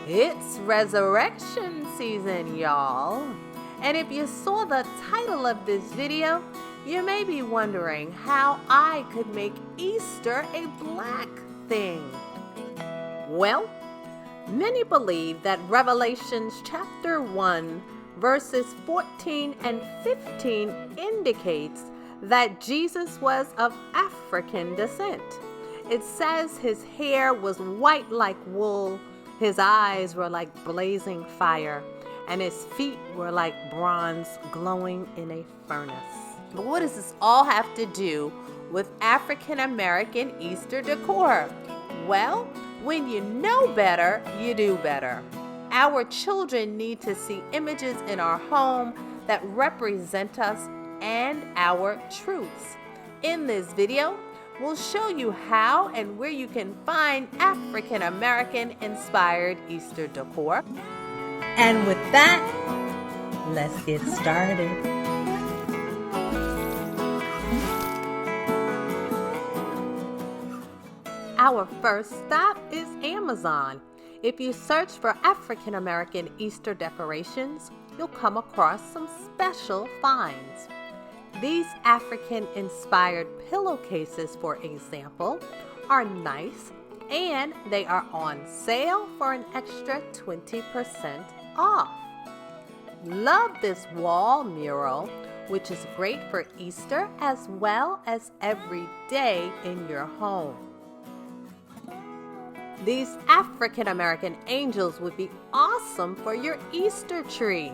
It's resurrection season, y'all. And if you saw the title of this video, you may be wondering how I could make Easter a black thing. Well, many believe that Revelations chapter 1, verses 14 and 15 indicates that Jesus was of African descent. It says his hair was white like wool, his eyes were like blazing fire, and his feet were like bronze glowing in a furnace. But what does this all have to do with African American Easter decor? Well, when you know better, you do better. Our children need to see images in our home that represent us and our truths. In this video, we'll show you how and where you can find African American inspired Easter decor. And with that, let's get started. Our first stop is Amazon. If you search for African American Easter decorations, you'll come across some special finds. These African-inspired pillowcases, for example, are nice and they are on sale for an extra 20% off. Love this wall mural, which is great for Easter as well as every day in your home. These African American angels would be awesome for your Easter tree.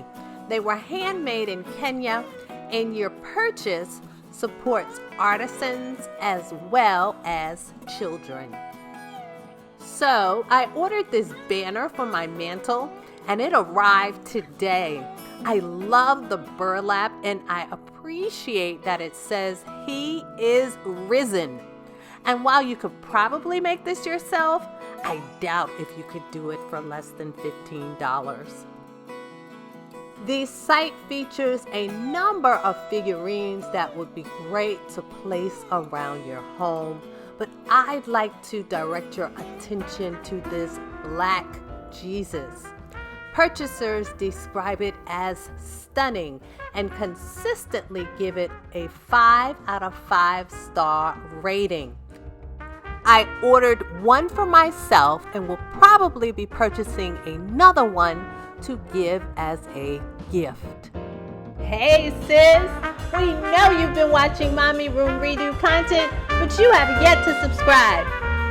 They were handmade in Kenya, and your purchase supports artisans as well as children. So I ordered this banner for my mantle and it arrived today. I love the burlap and I appreciate that it says "He is risen." And while you could probably make this yourself, I doubt if you could do it for less than $15. The site features a number of figurines that would be great to place around your home, but I'd like to direct your attention to this Black Jesus. Purchasers describe it as stunning and consistently give it a 5 out of 5 star rating. I ordered one for myself and will probably be purchasing another one to give as a gift. Hey sis, we know you've been watching Mommy Room Redo content, but you have yet to subscribe.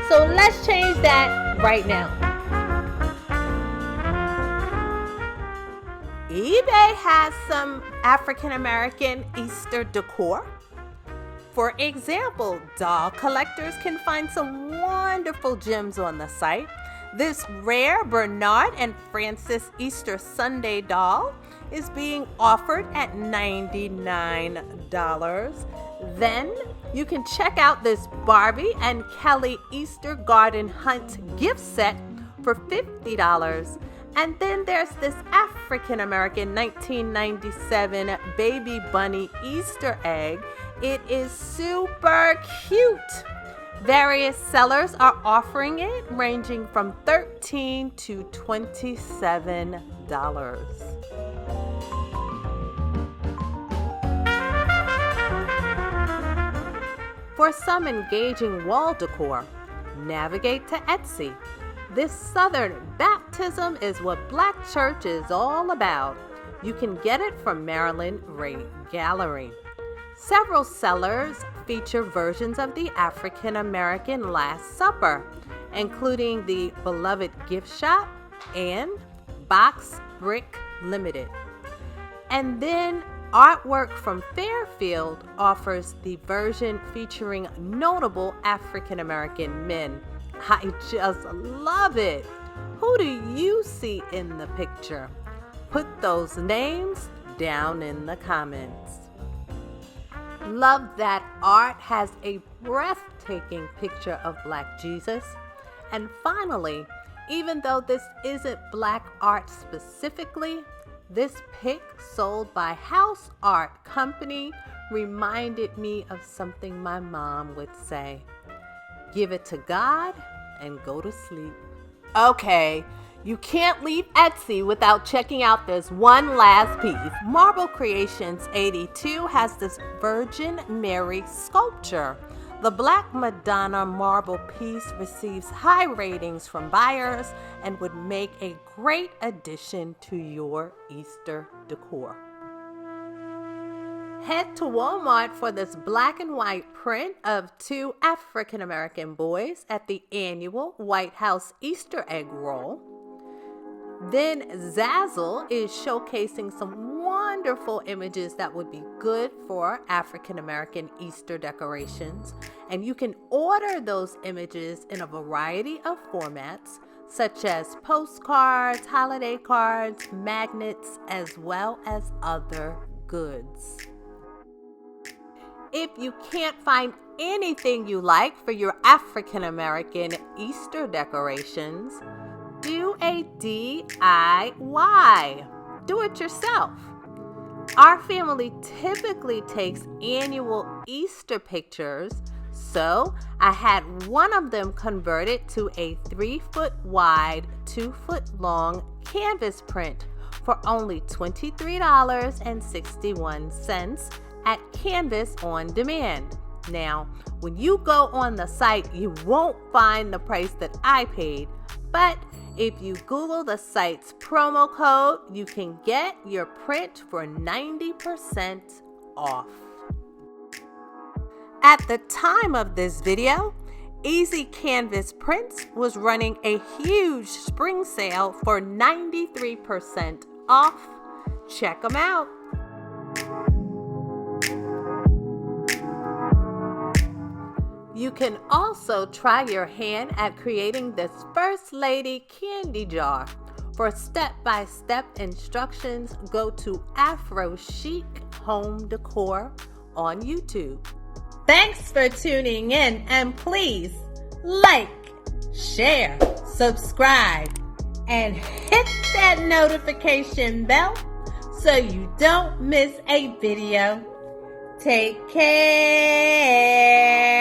So let's change that right now. eBay has some African American Easter decor. For example, doll collectors can find some wonderful gems on the site. This rare Bernard and Francis Easter Sunday doll is being offered at $99. Then you can check out this Barbie and Kelly Easter Garden Hunt gift set for $50. And then there's this African American 1997 Baby Bunny Easter egg. It is super cute. Various sellers are offering it ranging from $13 to $27. For some engaging wall decor, navigate to Etsy. This Southern baptism is what Black church is all about. You can get it from Marilyn Rea Gallery. Several sellers feature versions of the African American Last Supper, including the Beloved Gift Shop and Brick Ltd. And then artwork from Fairfield offers the version featuring notable African American men. I just love it. Who do you see in the picture? Put those names down in the comments. Love that art has a breathtaking picture of Black Jesus. And finally, even though this isn't Black art specifically, this pic sold by House Art Company reminded me of something my mom would say. Give it to God and go to sleep. Okay, You can't leave Etsy without checking out this one last piece. Marble Creations 82 has this Virgin Mary sculpture. The Black Madonna marble piece receives high ratings from buyers and would make a great addition to your Easter decor. Head to Walmart for this black and white print of two African American boys at the annual White House Easter egg roll. Then Zazzle is showcasing some wonderful images that would be good for African American Easter decorations. And you can order those images in a variety of formats, such as postcards, holiday cards, magnets, as well as other goods. If you can't find anything you like for your African American Easter decorations, do a DIY. Do it yourself. Our family typically takes annual Easter pictures, so I had one of them converted to a 3-foot wide, 2-foot long canvas print for only $23.61 at Canvas On Demand. Now, when you go on the site, you won't find the price that I paid, but if you Google the site's promo code, you can get your print for 90% off. At the time of this video, Easy Canvas Prints was running a huge spring sale for 93% off. Check them out. You can also try your hand at creating this First Lady candy jar. For step-by-step instructions, go to AfroChic Home Decor on YouTube. Thanks for tuning in, and please like, share, subscribe, and hit that notification bell so you don't miss a video. Take care.